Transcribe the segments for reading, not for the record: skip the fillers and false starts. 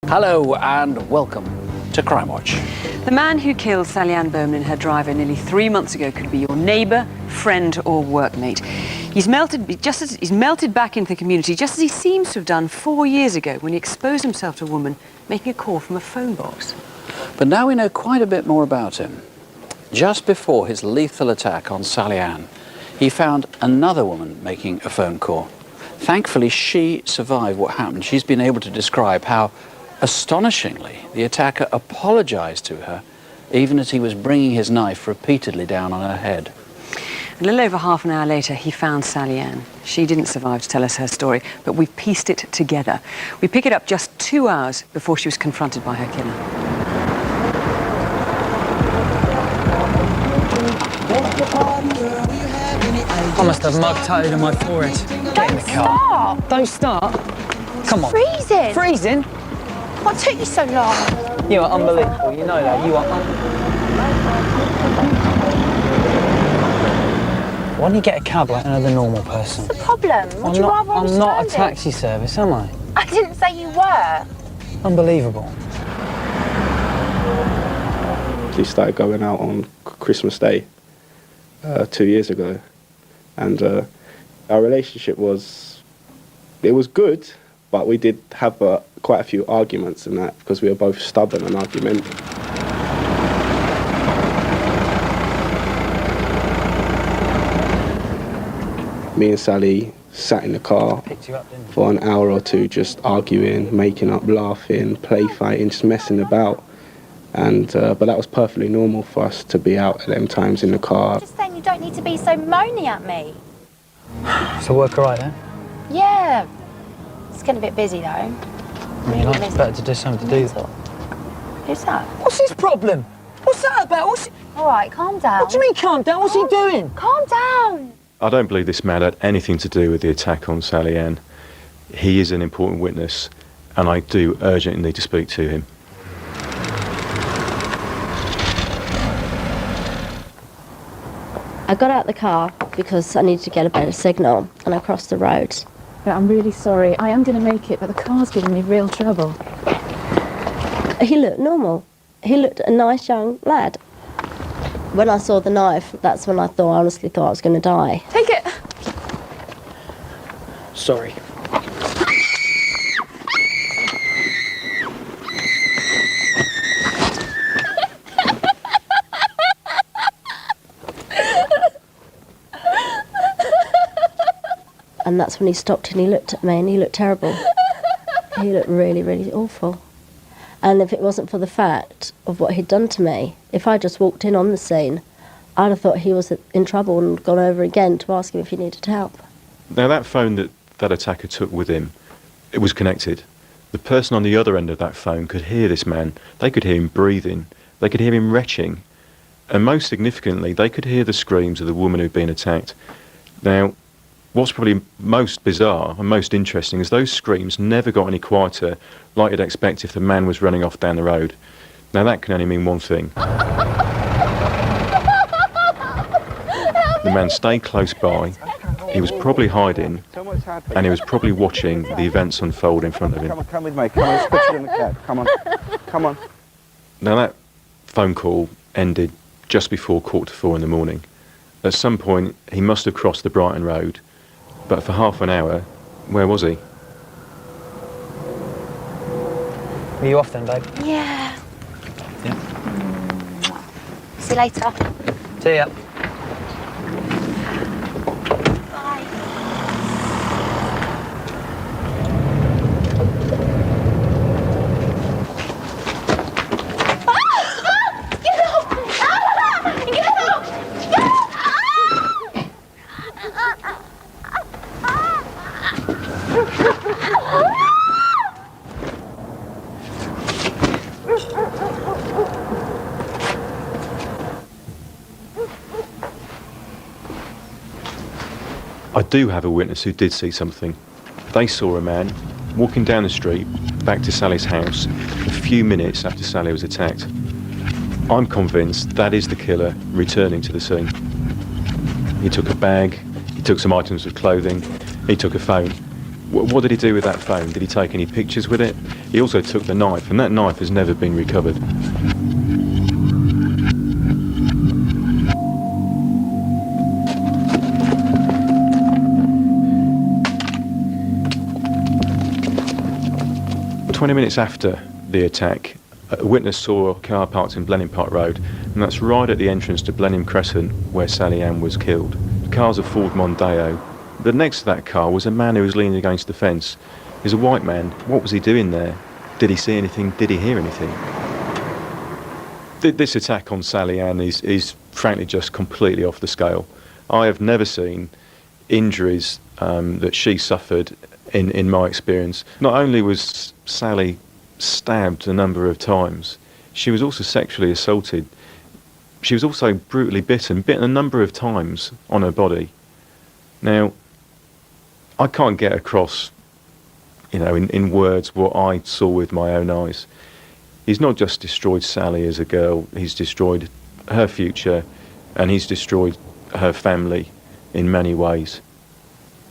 Hello and welcome to Crimewatch. The man who killed Sally Ann Bowman and her driver nearly 3 months ago could be your neighbour, friend or workmate. He's melted back into the community just as he seems to have done 4 years ago when he exposed himself to a woman making a call from a phone box. But now we know quite a bit more about him. Just before his lethal attack on Sally Ann, he found another woman making a phone call. Thankfully, she survived what happened. She's been able to describe how, astonishingly, the attacker apologised to her, even as he was bringing his knife repeatedly down on her head. A little over half an hour later, he found Sally Ann. She didn't survive to tell us her story, but we've pieced it together. We pick it up just 2 hours before she was confronted by her killer. I must have mug tattooed on my forehead. Get in the car. Stop. Don't start. Come on. Freezing. Freezing? What took you so long? You are unbelievable. You know that. You are Why don't you get a cab like another normal person? What's the problem? Would you rather I'm not a understand taxi service, am I? I didn't say you were. Unbelievable. We started going out on Christmas Day 2 years ago, and our relationship was good, but we did have quite a few arguments in that because we were both stubborn and argumentative. Me and Sally sat in the car for an hour or two just arguing, making up, laughing, play fighting, just messing about. And but that was perfectly normal for us to be out at them times in the car. Just saying you don't need to be so moany at me. So work all right then? Yeah. It's getting a bit busy though. I mean, it's better to do something to do. Who's that? What's his problem? What's that about? All right, calm down. What do you mean calm down? What's he doing? Calm down. I don't believe this man had anything to do with the attack on Sally Ann. He is an important witness, and I do urgently need to speak to him. I got out the car because I needed to get a better signal, and I crossed the road. I'm really sorry. I am going to make it, but the car's giving me real trouble. He looked normal. He looked a nice young lad. When I saw the knife, that's when I honestly thought I was going to die. Take it! Sorry. And that's when he stopped and he looked at me and he looked terrible. He looked really, really awful. And if it wasn't for the fact of what he'd done to me, if I just walked in on the scene, I'd have thought he was in trouble and gone over again to ask him if he needed help. Now, that phone that attacker took with him, it was connected. The person on the other end of that phone could hear this man. They could hear him breathing. They could hear him retching. And most significantly, they could hear the screams of the woman who'd been attacked. Now, what's probably most bizarre and most interesting is those screams never got any quieter like you'd expect if the man was running off down the road. Now, that can only mean one thing. The man stayed close by, he was probably hiding, and he was probably watching the events unfold in front of him. Come with me, come on, let's put you in the cab, come on, come on. Now, that phone call ended just before 4:45 in the morning. At some point, he must have crossed the Brighton Road, but for half an hour, where was he? Are you off then, babe? Yeah. Yeah. See you later. See ya. Bye. Get off! Get off! I do have a witness who did see something. They saw a man walking down the street back to Sally's house a few minutes after Sally was attacked. I'm convinced that is the killer returning to the scene. He took a bag, he took some items of clothing, he took a phone. What did he do with that phone? Did he take any pictures with it? He also took the knife, and that knife has never been recovered. "20 minutes after the attack, a witness saw a car parked in Blenheim Park Road, and that's right at the entrance to Blenheim Crescent where Sally Ann was killed. The car's a Ford Mondeo. But next to that car was a man who was leaning against the fence. He's a white man. What was he doing there? Did he see anything? Did he hear anything?" This attack on Sally Ann is frankly just completely off the scale. I have never seen injuries that she suffered in my experience. Not only was Sally stabbed a number of times, she was also sexually assaulted. She was also brutally bitten a number of times on her body. Now, I can't get across, in words what I saw with my own eyes. He's not just destroyed Sally as a girl, he's destroyed her future, and he's destroyed her family in many ways.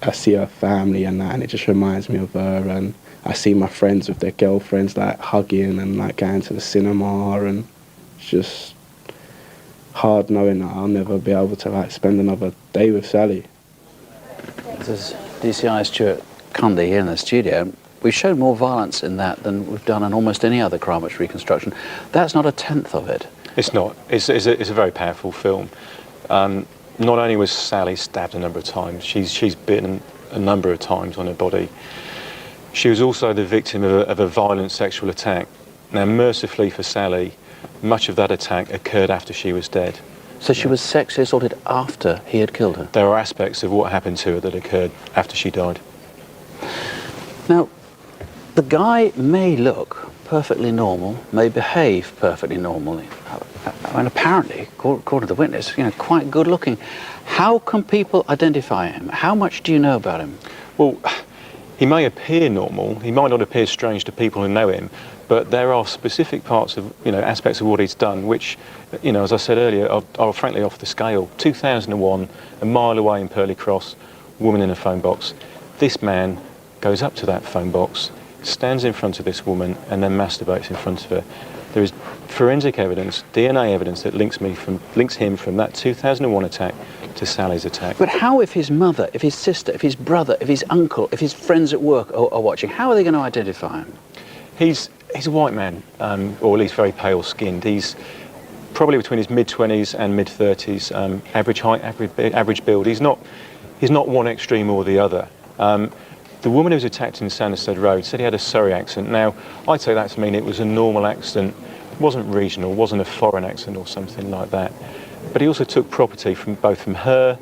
I see her family and that, and it just reminds me of her, and I see my friends with their girlfriends like hugging and like going to the cinema, and it's just hard knowing that I'll never be able to like spend another day with Sally. This is DCI Stuart Cundy here in the studio. We've shown more violence in that than we've done in almost any other Crimewatch reconstruction. That's not a tenth of it. It's not. It's a very powerful film. Not only was Sally stabbed a number of times, she's bitten a number of times on her body. She was also the victim of a violent sexual attack. Now, mercifully for Sally, much of that attack occurred after she was dead. So she was sexually assaulted after he had killed her? There are aspects of what happened to her that occurred after she died. Now, the guy may look perfectly normal, may behave perfectly normally, and apparently, according to the witness, quite good looking. How can people identify him? How much do you know about him? Well, he may appear normal, he might not appear strange to people who know him, but there are specific parts of, aspects of what he's done which, as I said earlier, are frankly off the scale. 2001, a mile away in Purley Cross, woman in a phone box. This man goes up to that phone box, stands in front of this woman, and then masturbates in front of her. There is forensic evidence, DNA evidence, that links him from that 2001 attack to Sally's attack. But how if his mother, if his sister, if his brother, if his uncle, if his friends at work are watching, how are they going to identify him? He's a white man, or at least very pale skinned. He's probably between his mid-20s and mid-30s, average height, average build. He's not one extreme or the other. The woman who was attacked in Sanderstead Road said he had a Surrey accent. Now, I take that to mean it was a normal accent. It wasn't regional, wasn't a foreign accent or something like that. But he also took property both from her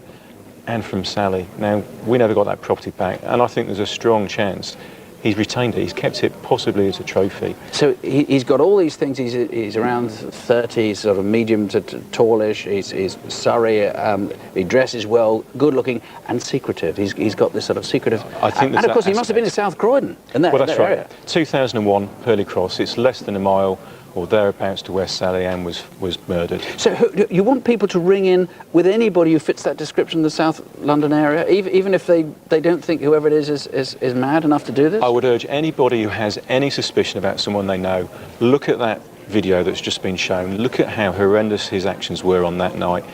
and from Sally. Now, we never got that property back, and I think there's a strong chance he's retained it. He's kept it possibly as a trophy. So he's got all these things. He's around 30, sort of medium to tallish. He's Surrey. He dresses well, good looking, and secretive. He's got this sort of secretive. I think and of course, he must have been in South Croydon. Well, that's right. Area. 2001, Purley Cross. It's less than a mile or thereabouts to where Sally Ann was murdered. So you want people to ring in with anybody who fits that description in the South London area, even if they don't think whoever it is mad enough to do this? I would urge anybody who has any suspicion about someone they know, look at that video that's just been shown, look at how horrendous his actions were on that night.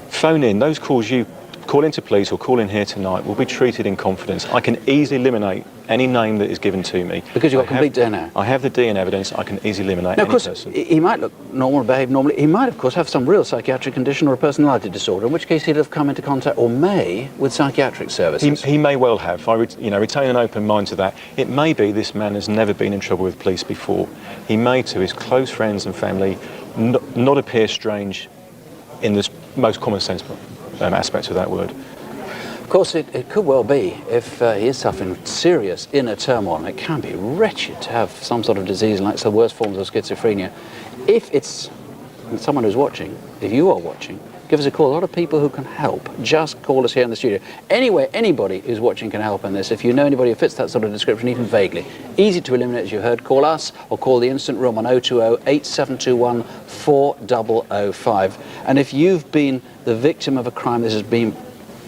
Phone in. Those calls you call into police or call in here tonight will be treated in confidence. I can easily eliminate any name that is given to me. Because you've got complete DNA? I have the DNA evidence. I can easily eliminate any person. Of course, he might look normal, behave normally. He might, of course, have some real psychiatric condition or a personality disorder, in which case he'd have come into contact, or may, with psychiatric services. He may well have. I retain an open mind to that. It may be this man has never been in trouble with police before. He may, to his close friends and family, not appear strange in the most common sense aspects of that word. Of course, it could well be, if he is suffering serious inner turmoil, and it can be wretched to have some sort of disease like the worst forms of schizophrenia. If it's someone who's watching, if you are watching, give us a call. A lot of people who can help, just call us here in the studio. Anyway, anybody who's watching can help in this. If you know anybody who fits that sort of description, even vaguely, easy to eliminate, as you heard, call us or call the Instant Room on 020 8721 4005. And if you've been the victim of a crime, this has been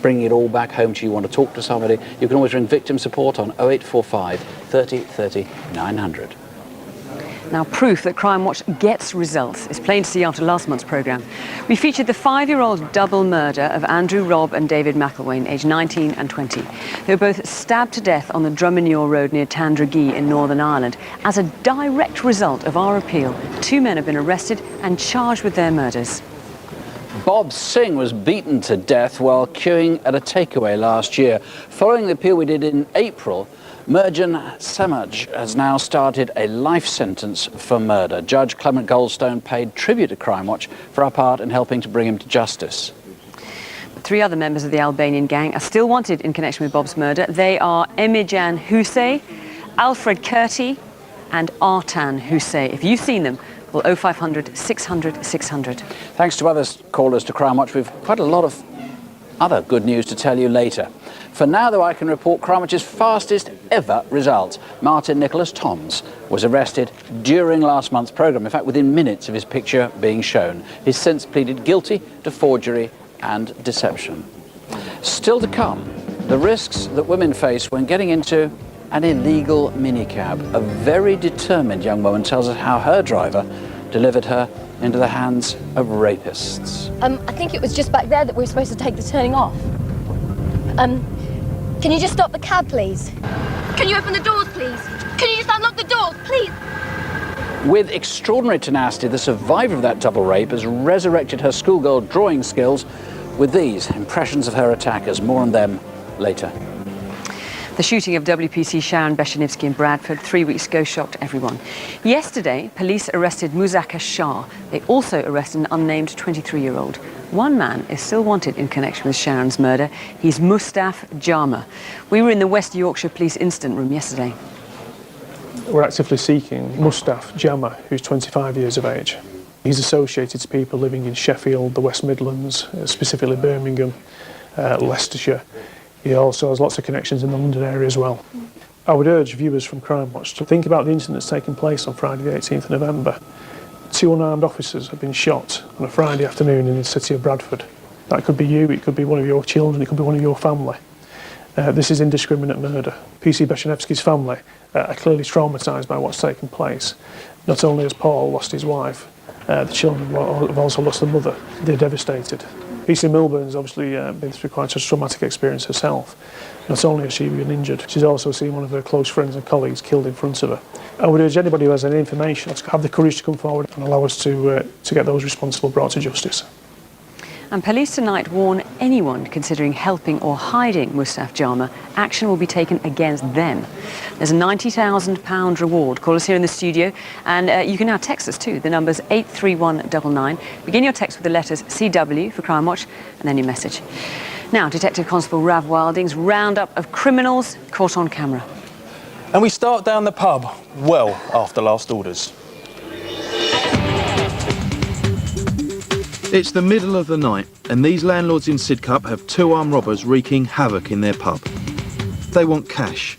bringing it all back home to you, want to talk to somebody, you can always ring victim support on 0845 30 30 900. Now, proof that Crimewatch gets results is plain to see after last month's programme. We featured the 5-year-old double murder of Andrew Robb and David McElwain, aged 19 and 20. They were both stabbed to death on the Drummuir Road near Tandragee in Northern Ireland. As a direct result of our appeal, 2 men have been arrested and charged with their murders. Bob Singh was beaten to death while queuing at a takeaway last year. Following the appeal we did in April, Merjan Samaj has now started a life sentence for murder. Judge Clement Goldstone paid tribute to Crimewatch for our part in helping to bring him to justice. 3 other members of the Albanian gang are still wanted in connection with Bob's murder. They are Emijan Husey, Alfred Curti and Artan Husey. If you've seen them, call 0500 600 600. Thanks to others callers to Crimewatch, we've quite a lot of other good news to tell you later. For now, though, I can report Crimewatch's fastest ever result. Martin Nicholas Toms was arrested during last month's programme, in fact within minutes of his picture being shown. He's since pleaded guilty to forgery and deception. Still to come, the risks that women face when getting into an illegal minicab. A very determined young woman tells us how her driver delivered her into the hands of rapists. I think it was just back there that we were supposed to take the turning off. Can you just stop the cab, please? Can you open the doors, please? Can you just unlock the doors, please? With extraordinary tenacity, the survivor of that double rape has resurrected her schoolgirl drawing skills with these impressions of her attackers. More on them later. The shooting of WPC Sharon Beshanivsky in Bradford 3 weeks ago shocked everyone. Yesterday, police arrested Muzakkar Shah. They also arrested an unnamed 23-year-old. One man is still wanted in connection with Sharon's murder. He's Mustaf Jama. We were in the West Yorkshire Police Incident Room yesterday. We're actively seeking Mustaf Jama, who's 25 years of age. He's associated to people living in Sheffield, the West Midlands, specifically Birmingham, Leicestershire. He also has lots of connections in the London area as well. I would urge viewers from Crimewatch to think about the incident that's taken place on Friday the 18th of November. 2 unarmed officers have been shot on a Friday afternoon in the city of Bradford. That could be you, it could be one of your children, it could be one of your family. This is indiscriminate murder. PC Beshanevsky's family are clearly traumatised by what's taken place. Not only has Paul lost his wife, the children have also lost their mother. They're devastated. PC Milburn's obviously been through quite a traumatic experience herself. Not only has she been injured, she's also seen one of her close friends and colleagues killed in front of her. I would urge anybody who has any information to have the courage to come forward and allow us to get those responsible brought to justice. And police tonight warn anyone considering helping or hiding Mustaf Jama, action will be taken against them. There's a £90,000 reward. Call us here in the studio, and you can now text us too. The number's 83199. Begin your text with the letters CW for Crimewatch and then your message. Now, Detective Constable Rav Wilding's roundup of criminals caught on camera. And we start down the pub well after last orders. It's the middle of the night, and these landlords in Sidcup have 2 armed robbers wreaking havoc in their pub. They want cash.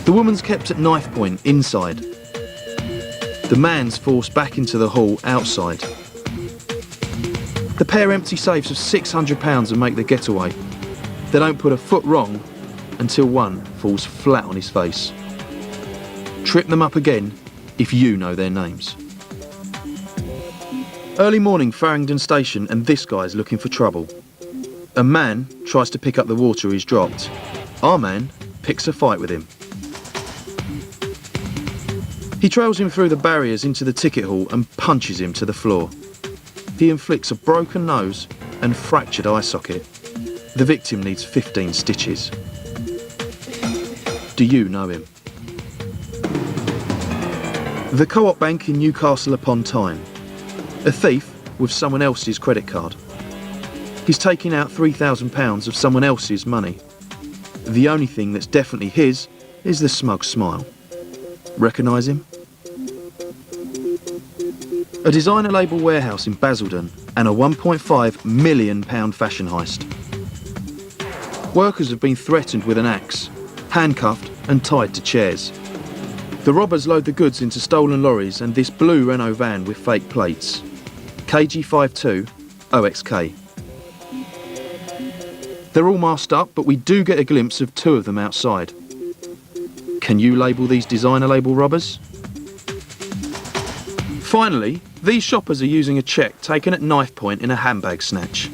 The woman's kept at knife point inside. The man's forced back into the hall outside. The pair empty safes of £600 and make the getaway. They don't put a foot wrong until one falls flat on his face. Trip them up again if you know their names. Early morning, Farringdon Station, and this guy's looking for trouble. A man tries to pick up the water he's dropped. Our man picks a fight with him. He trails him through the barriers into the ticket hall and punches him to the floor. He inflicts a broken nose and fractured eye socket. The victim needs 15 stitches. Do you know him? The Co-op Bank in Newcastle upon Tyne. A thief with someone else's credit card. He's taking out £3,000 of someone else's money. The only thing that's definitely his is the smug smile. Recognise him? A designer label warehouse in Basildon and a £1.5 million fashion heist. Workers have been threatened with an axe, handcuffed and tied to chairs. The robbers load the goods into stolen lorries and this blue Renault van with fake plates. KG52 OXK. They're all masked up, but we do get a glimpse of two of them outside. Can you label these designer label robbers? Finally, these shoppers are using a cheque taken at knife point in a handbag snatch.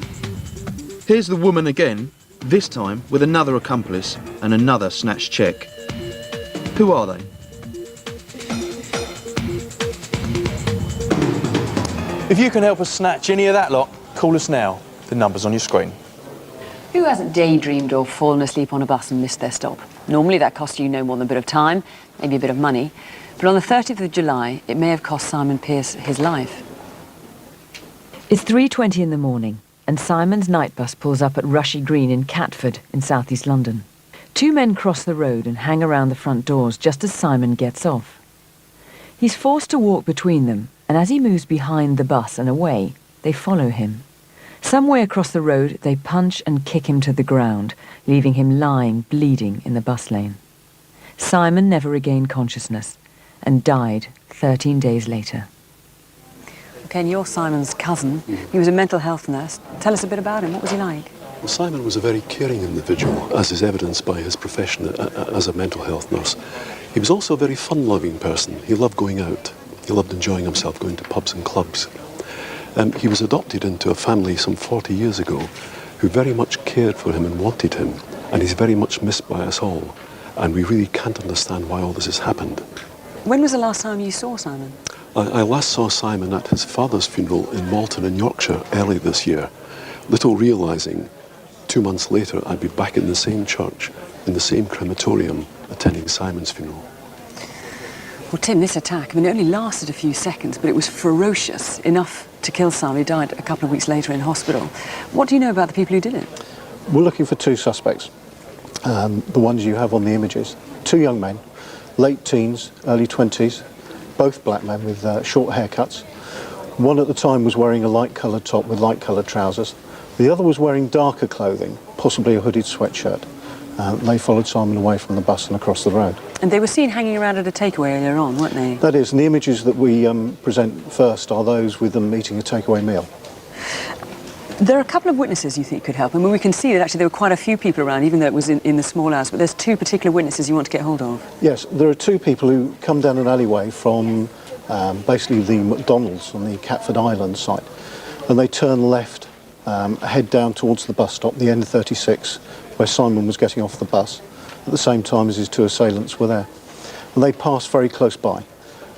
Here's the woman again, this time with another accomplice and another snatched cheque. Who are they? If you can help us snatch any of that lot, call us now. The number's on your screen. Who hasn't daydreamed or fallen asleep on a bus and missed their stop? Normally that costs you no more than a bit of time, maybe a bit of money. But on the 30th of July, it may have cost Simon Pearce his life. It's 3:20 in the morning, and Simon's night bus pulls up at Rushy Green in Catford in southeast London. Two men cross the road and hang around the front doors just as Simon gets off. He's forced to walk between them, and as he moves behind the bus and away, they follow him. Some way across the road, they punch and kick him to the ground, leaving him lying, bleeding in the bus lane. Simon never regained consciousness and died 13 days later. Okay, and you're Simon's cousin. He was a mental health nurse. Tell us a bit about him. What was he like? Well, Simon was a very caring individual, as is evidenced by his profession as a mental health nurse. He was also a very fun-loving person. He loved going out. He loved enjoying himself, going to pubs and clubs. He was adopted into a family some 40 years ago who very much cared for him and wanted him, and he's very much missed by us all, and we really can't understand why all this has happened. When was the last time you saw Simon? I last saw Simon at his father's funeral in Malton in Yorkshire early this year, little realising 2 months later I'd be back in the same church, in the same crematorium, attending Simon's funeral. Well, Tim, this attack, it only lasted a few seconds, but it was ferocious, enough to kill Simon. He died a couple of weeks later in hospital. What do you know about the people who did it? We're looking for two suspects, the ones you have on the images. Two young men, late teens, early 20s, both black men with short haircuts. One at the time was wearing a light-coloured top with light-coloured trousers. The other was wearing darker clothing, possibly a hooded sweatshirt. They followed Simon away from the bus and across the road. And they were seen hanging around at a takeaway earlier on, weren't they? That is, and the images that we present first are those with them eating a takeaway meal. There are a couple of witnesses you think could help. I mean, we can see that actually there were quite a few people around, even though it was in the small house, but there's two particular witnesses you want to get hold of. Yes, there are two people who come down an alleyway from basically the McDonald's on the Catford Island site, and they turn left, head down towards the bus stop, the N36, where Simon was getting off the bus, at the same time as his two assailants were there. And they passed very close by,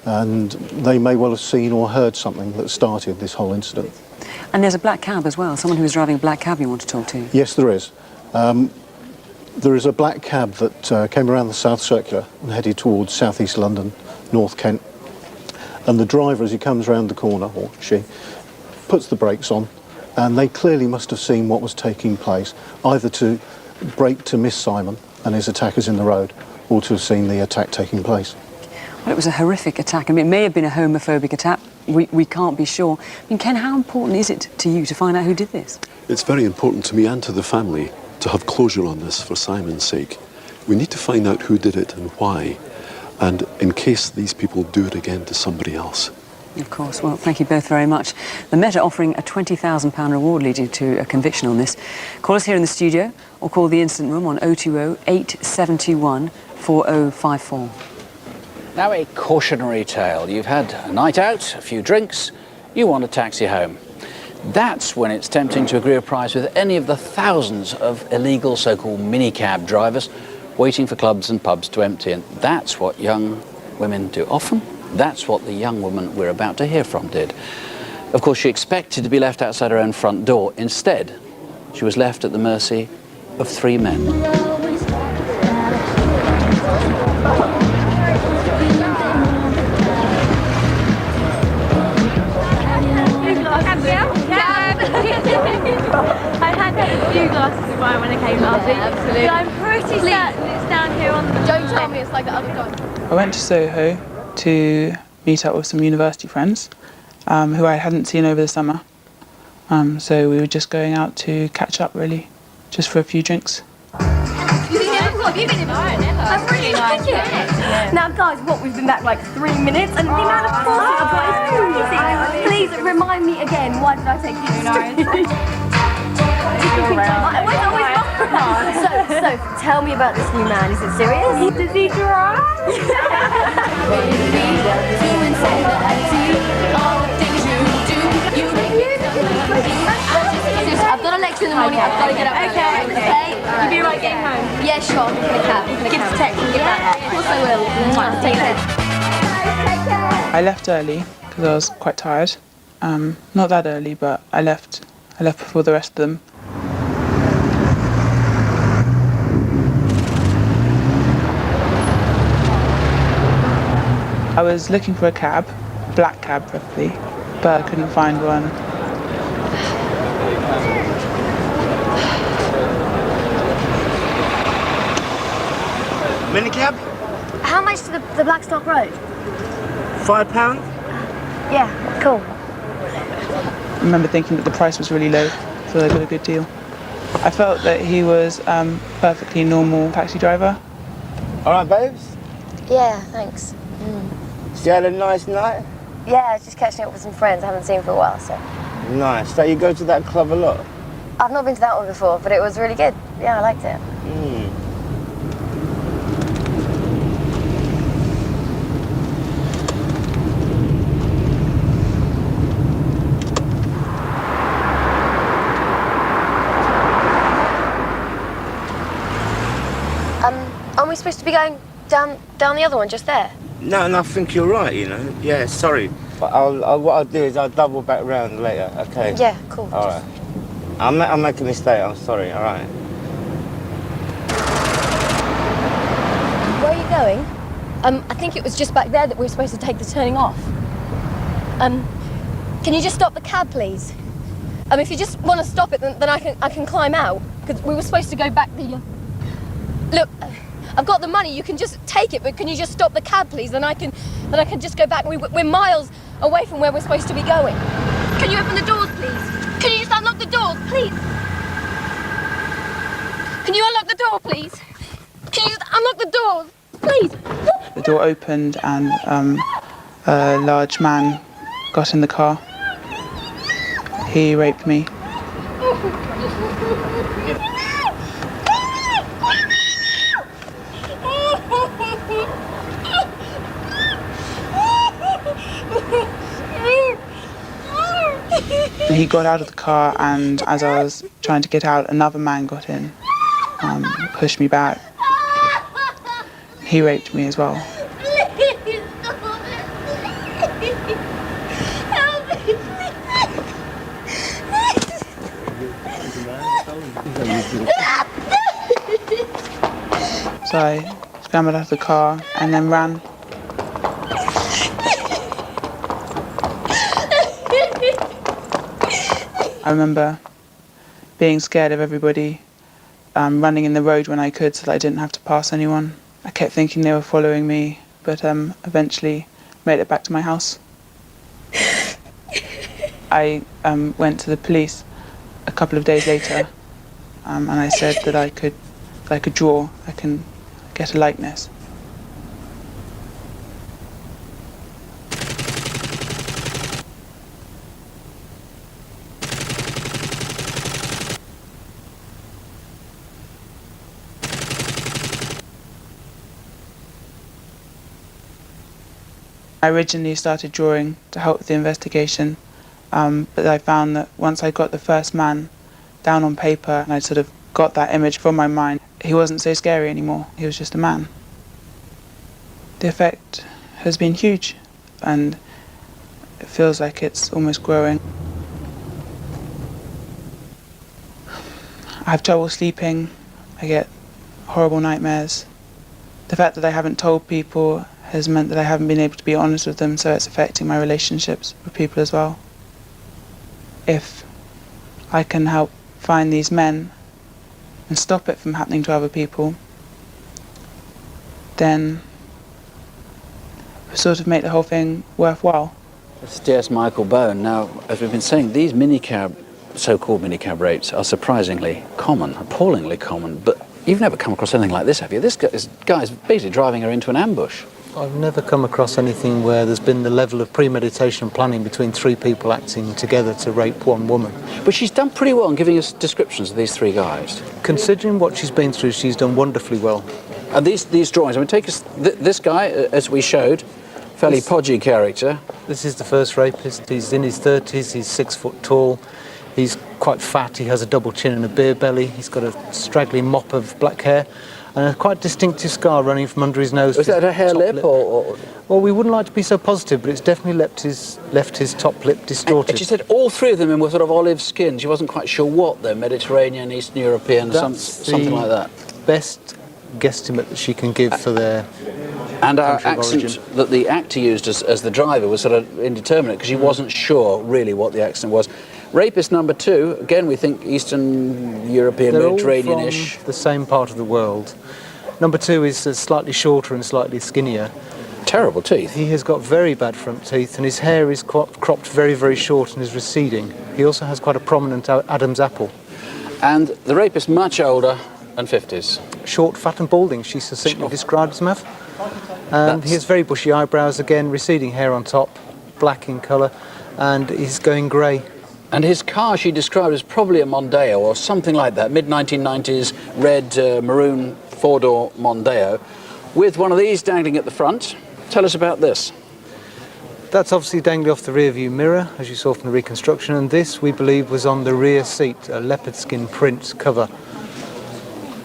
and they may well have seen or heard something that started this whole incident. And there's a black cab as well, someone who was driving a black cab you want to talk to. Yes, there is. There is a black cab that came around the South Circular and headed towards South East London, North Kent. And the driver, as he comes round the corner, or she, puts the brakes on, and they clearly must have seen what was taking place, either to brake to miss Simon and his attackers in the road, or to have seen the attack taking place. Well, it was a horrific attack. I mean, it may have been a homophobic attack. We can't be sure. I mean, Ken, how important is it to you to find out who did this? It's very important to me and to the family to have closure on this for Simon's sake. We need to find out who did it and why, and in case these people do it again to somebody else. Of course. Well, thank you both very much. The Met are offering a £20,000 reward leading to a conviction on this. Call us here in the studio or call the incident room on 020 8721 4054. Now a cautionary tale. You've had a night out, a few drinks, you want a taxi home. That's when it's tempting to agree a price with any of the thousands of illegal so-called minicab drivers waiting for clubs and pubs to empty. And that's what young women do often. That's what the young woman we're about to hear from did. Of course, she expected to be left outside her own front door. Instead, she was left at the mercy of three men. I had a few glasses of wine when I came last week. Absolutely. I'm pretty certain it's down here on the... Don't tell me it's like the other guy. I went to Soho to meet up with some university friends who I hadn't seen over the summer. So we were just going out to catch up, really, just for a few drinks. Have you been in before? I've really liked it. Now, guys, what, we've been back like 3 minutes, and the amount of calls I've got is crazy. Please remind me again, why did I take you to the street? So, tell me about this new man. Is it serious? Does he drive? I've got a lecture in the morning. I've got to get up. Okay. You'll be right getting home? Yeah, sure. I'm going to cab. Give us a text and get back. Of course I will. Take care. I left early because I was quite tired. Not that early, but I left before the rest of them. I was looking for a cab, black cab preferably, but I couldn't find one. Minicab? How much to the Blackstock Road? £5? Yeah, cool. I remember thinking that the price was really low, so I got a good deal. I felt that he was a perfectly normal taxi driver. All right, babes? Yeah, thanks. So you had a nice night? Yeah, just catching up with some friends I haven't seen for a while, so. Nice. So you go to that club a lot? I've not been to that one before, but it was really good. Yeah, I liked it. Aren't we supposed to be going down the other one just there? No, I think you're right, you know. Yeah, sorry. But what I'll do is I'll double back round later, okay? Yeah, cool. All right. I'll make a mistake, I'm sorry, all right? Where are you going? I think it was just back there that we were supposed to take the turning off. Can you just stop the cab, please? If you just want to stop it, then I can climb out. Because we were supposed to go back the... Look, I've got the money, you can just take it, but can you just stop the cab, please? Then I can just go back. We're miles away from where we're supposed to be going. Can you open the doors, please? Can you just unlock the doors, please? Can you unlock the door, please? Can you just unlock the doors, please? The door opened and a large man got in the car. He raped me. He got out of the car, and as I was trying to get out, another man got in, pushed me back. He raped me as well. So I scrambled out of the car and then ran. I remember being scared of everybody, running in the road when I could so that I didn't have to pass anyone. I kept thinking they were following me, but eventually made it back to my house. I went to the police a couple of days later, and I said that I could draw, I can get a likeness. I originally started drawing to help with the investigation, but I found that once I got the first man down on paper and I sort of got that image from my mind, he wasn't so scary anymore. He was just a man. The effect has been huge, and it feels like it's almost growing. I have trouble sleeping. I get horrible nightmares. The fact that I haven't told people has meant that I haven't been able to be honest with them, so it's affecting my relationships with people as well. If I can help find these men and stop it from happening to other people, then sort of make the whole thing worthwhile. It's DS Michael Bone. Now, as we've been saying, these so-called minicab rapes are surprisingly common, appallingly common, but you've never come across anything like this, have you? This guy's basically driving her into an ambush. I've never come across anything where there's been the level of premeditation and planning between 3 people acting together to rape 1 woman. But she's done pretty well in giving us descriptions of these 3 guys. Considering what she's been through, she's done wonderfully well. And these drawings, I mean, take us... this guy, as we showed, fairly podgy character. This is the first rapist. He's in his 30s, he's 6 foot tall, he's quite fat, he has a double chin and a beer belly, he's got a straggly mop of black hair, and a quite distinctive scar running from under his nose. Was that a hair lip or...? Well, we wouldn't like to be so positive, but it's definitely left his top lip distorted. And she said all 3 of them were sort of olive skinned. She wasn't quite sure what, though. Mediterranean, Eastern European, something like that. Best guesstimate that she can give for their and our accent that the actor used as the driver was sort of indeterminate because she wasn't sure really what the accent was. Rapist number 2, again we think Eastern European, Mediterranean-ish. All from the same part of the world. Number 2 is slightly shorter and slightly skinnier. Terrible teeth. He has got very bad front teeth and his hair is cropped very, very short and is receding. He also has quite a prominent Adam's apple. And the rapist much older and 50s. Short, fat and balding, she succinctly described him as. And he has very bushy eyebrows, again receding hair on top, black in colour, and he's going grey. And his car she described as probably a Mondeo or something like that, mid-1990s red maroon 4-door Mondeo, with one of these dangling at the front. Tell us about this. That's obviously dangling off the rear view mirror, as you saw from the reconstruction, and this, we believe, was on the rear seat, a leopard skin print cover.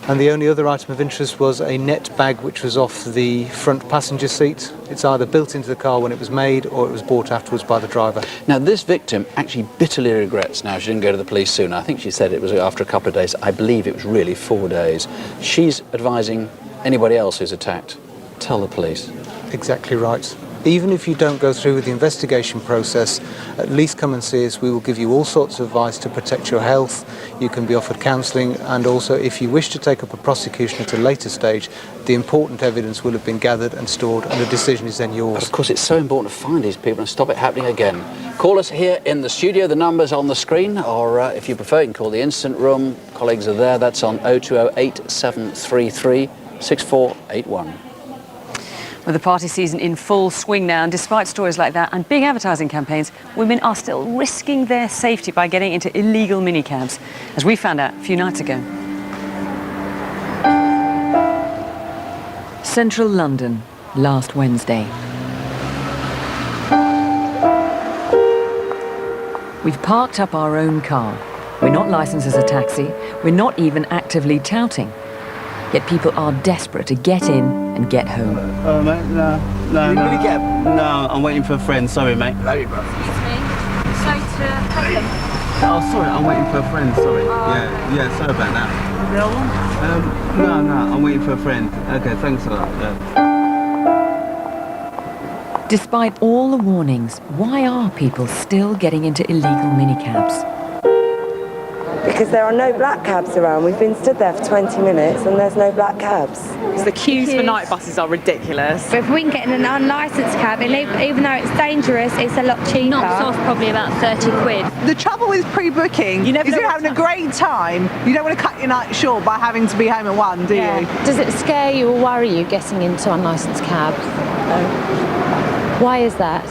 And the only other item of interest was a net bag which was off the front passenger seat. It's either built into the car when it was made or it was bought afterwards by the driver. Now this victim actually bitterly regrets now she didn't go to the police sooner. I think she said it was after a couple of days. I believe it was really 4 days. She's advising anybody else who's attacked, tell the police. Exactly right. Even if you don't go through with the investigation process, at least come and see us. We will give you all sorts of advice to protect your health. You can be offered counselling, and also if you wish to take up a prosecution at a later stage, the important evidence will have been gathered and stored and the decision is then yours. But of course it's so important to find these people and stop it happening again. Call us here in the studio, the number's on the screen, or if you prefer you can call the incident room. Colleagues are there, that's on 0208 733 6481. With the party season in full swing now, and despite stories like that and big advertising campaigns, women are still risking their safety by getting into illegal minicabs, as we found out a few nights ago. Central London, last Wednesday. We've parked up our own car. We're not licensed as a taxi. We're not even actively touting. Yet people are desperate to get in and get home. Oh, mate, no. No, I'm waiting for a friend. Sorry, mate. Love you, bro. Excuse me. Sorry to take them. Oh, sorry, I'm waiting for a friend. Sorry. Yeah, sorry about that. No, I'm waiting for a friend. Okay, thanks a lot. Despite all the warnings, why are people still getting into illegal minicabs? Because there are no black cabs around. We've been stood there for 20 minutes and there's no black cabs. The queues for night buses are ridiculous. But if we can get in an unlicensed cab, even though it's dangerous, it's a lot cheaper. Knocks off probably about 30 quid. The trouble with pre-booking is you're having a great time. You don't want to cut your night short by having to be home at 1, do you? Does it scare you or worry you getting into unlicensed cabs? No. Why is that?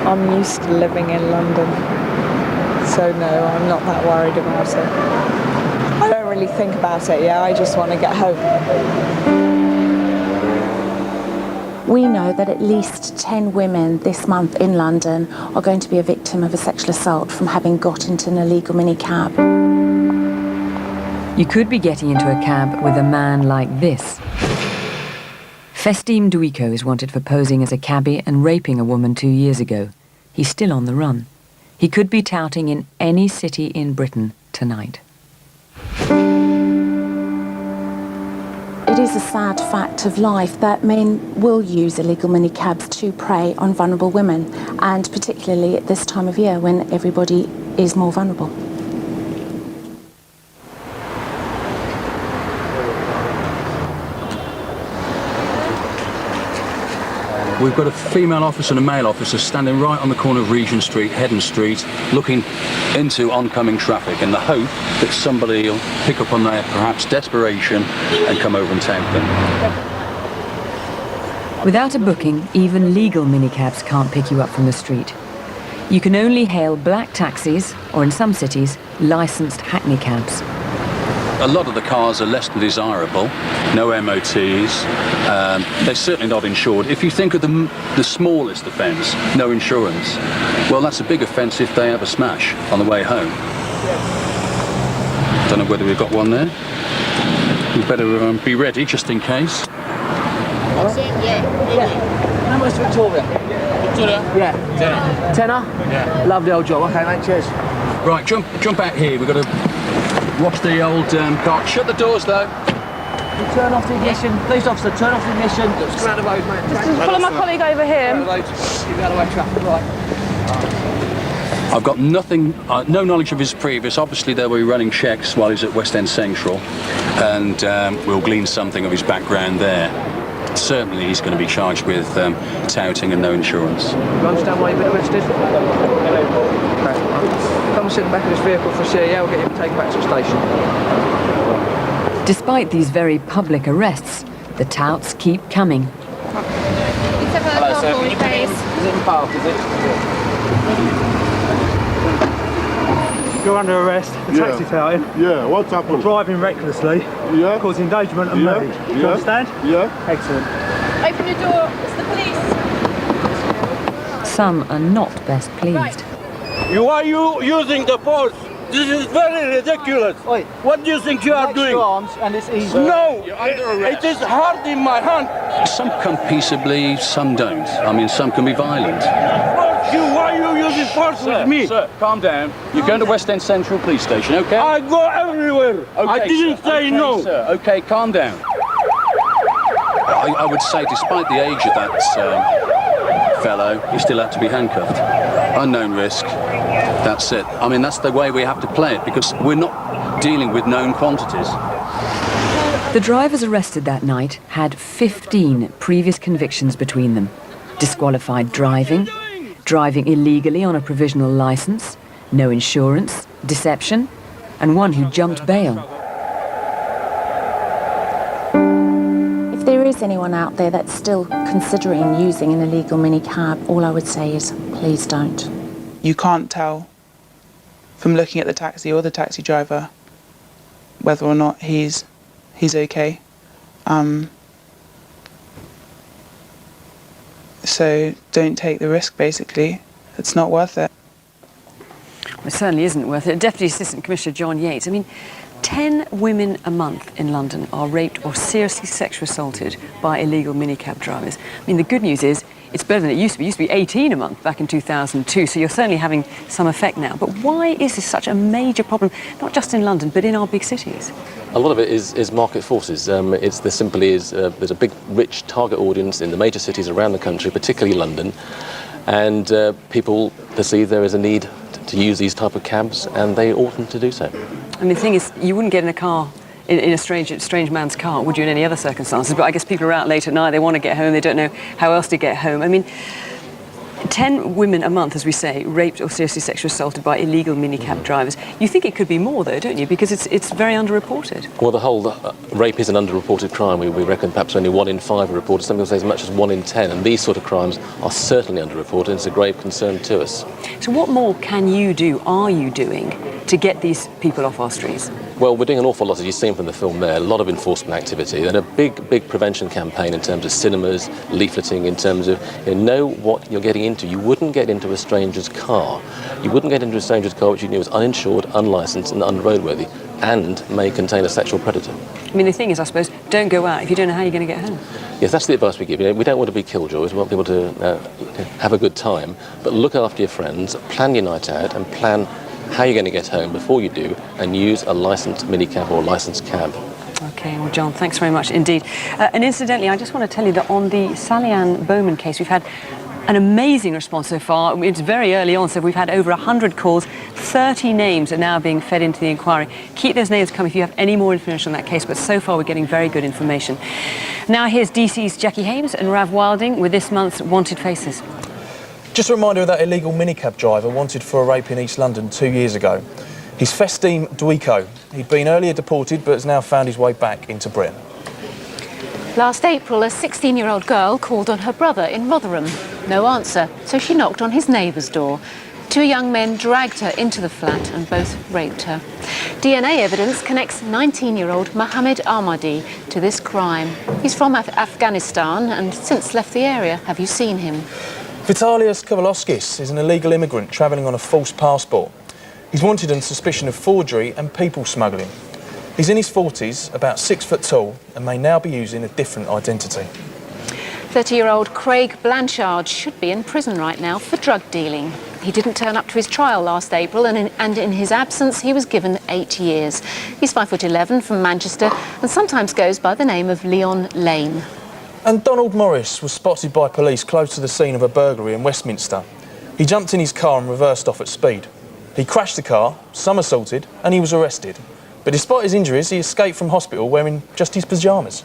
I'm used to living in London. So no, I'm not that worried about it. I don't really think about it, I just want to get home. We know that at least 10 women this month in London are going to be a victim of a sexual assault from having got into an illegal minicab. You could be getting into a cab with a man like this. Festim Duiko is wanted for posing as a cabbie and raping a woman 2 years ago. He's still on the run. He could be touting in any city in Britain tonight. It is a sad fact of life that men will use illegal minicabs to prey on vulnerable women, and particularly at this time of year when everybody is more vulnerable. We've got a female officer and a male officer standing right on the corner of Regent Street, Heddon Street, looking into oncoming traffic in the hope that somebody will pick up on their perhaps desperation and come over and tempt them. Without a booking, even legal minicabs can't pick you up from the street. You can only hail black taxis, or in some cities, licensed hackney cabs. A lot of the cars are less than desirable, no MOTs, they're certainly not insured. If you think of the smallest offence, no insurance, well, that's a big offence if they have a smash on the way home. Don't know whether we've got one there. We better be ready just in case. Yeah. How much Victoria? Victoria? Yeah. Tenner? Yeah. Lovely old job. Okay, mate, cheers. Right, jump out here. We've got to watch the old car. Shut the doors, though. Turn off the ignition. Police officer, turn off the ignition. Just around the road, mate. Just follow my colleague over here. Keep out of the way, traffic, right. I've got nothing, no knowledge of his previous. Obviously, they were running checks while he was at West End Central, and we'll glean something of his background there. Certainly, he's going to be charged with touting and no insurance. You understand why you've been arrested? Okay. Come and sit in the back of this vehicle for CIA. We'll get you taken back to the station. Despite these very public arrests, the touts keep coming. Hello, sir. Can you come in? Is it in park, is it? You're under arrest for taxi touting. Yeah, what's happened? Driving recklessly. Yeah. Causing endangerment of me. Do you understand? Yeah. Excellent. Open the door. It's the police. Some are not best pleased. Why are you using the force? This is very ridiculous. Oi. What do you think you are doing? Arms and it's easy. No, it is hard in my hand. Some come peaceably, some don't. I mean, some can be violent. Why are you using force with me? Sir, calm down. You're going to West End Central Police Station, okay? I go everywhere. Okay, I didn't say no. Sir. Okay, calm down. I would say, despite the age of that fellow, he still had to be handcuffed. Unknown risk. That's it. I mean, that's the way we have to play it, because we're not dealing with known quantities. The drivers arrested that night had 15 previous convictions between them. Disqualified driving, driving illegally on a provisional licence, no insurance, deception, and one who jumped bail. If there is anyone out there that's still considering using an illegal minicab, all I would say is please don't. You can't tell from looking at the taxi or the taxi driver whether or not he's okay. So don't take the risk, basically. It's not worth it. It certainly isn't worth it. Deputy Assistant Commissioner John Yates, I mean, 10 women a month in London are raped or seriously sexually assaulted by illegal minicab drivers. I mean, the good news is it's better than it used to be. It used to be 18 a month back in 2002, so you're certainly having some effect now. But why is this such a major problem, not just in London, but in our big cities? A lot of it is market forces. There simply is, there's a big, rich target audience in the major cities around the country, particularly London, and people perceive there is a need to use these type of cabs, and they oughtn't to do so. I mean, the thing is, you wouldn't get in a car, in a strange man's car, would you, in any other circumstances? But I guess people are out late at night, they want to get home, they don't know how else to get home. I mean, 10 women a month, as we say, raped or seriously sexually assaulted by illegal minicab drivers. You think it could be more, though, don't you? Because it's very underreported. Well, the whole rape is an underreported crime. We reckon perhaps only 1 in 5 are reported. Some people say as much as 1 in 10. And these sort of crimes are certainly underreported. And it's a grave concern to us. So what more can you do, are you doing, to get these people off our streets? Well, we're doing an awful lot, as you've seen from the film there, a lot of enforcement activity and a big prevention campaign in terms of cinemas, leafleting, in terms of know what you're getting into. You wouldn't get into a stranger's car. You wouldn't get into a stranger's car which you knew was uninsured, unlicensed and unroadworthy and may contain a sexual predator. I mean, the thing is, I suppose, don't go out if you don't know how you're going to get home. Yes, that's the advice we give. We don't want to be killjoys. We want people to have a good time, but look after your friends, plan your night out and plan how you're going to get home before you do, and use a licensed minicab or a licensed cab. OK, well, John, thanks very much indeed. And incidentally, I just want to tell you that on the Sally-Ann Bowman case, we've had an amazing response so far. It's very early on, so we've had over 100 calls. 30 names are now being fed into the inquiry. Keep those names coming if you have any more information on that case, but so far we're getting very good information. Now here's DC's Jackie Hames and Rav Wilding with this month's Wanted Faces. Just a reminder of that illegal minicab driver wanted for a rape in East London 2 years ago. He's Festim Duiko. He'd been earlier deported but has now found his way back into Britain. Last April, a 16-year-old girl called on her brother in Rotherham. No answer, so she knocked on his neighbour's door. 2 young men dragged her into the flat and both raped her. DNA evidence connects 19-year-old Mohammed Ahmadi to this crime. He's from Afghanistan and since left the area. Have you seen him? Vitalius Kovalevskis is an illegal immigrant travelling on a false passport. He's wanted on suspicion of forgery and people smuggling. He's in his 40s, about 6 foot tall, and may now be using a different identity. 30-year-old Craig Blanchard should be in prison right now for drug dealing. He didn't turn up to his trial last April, and in his absence, he was given 8 years. He's 5'11" from Manchester and sometimes goes by the name of Leon Lane. And Donald Morris was spotted by police close to the scene of a burglary in Westminster. He jumped in his car and reversed off at speed. He crashed the car, somersaulted, and he was arrested. But despite his injuries, he escaped from hospital wearing just his pyjamas.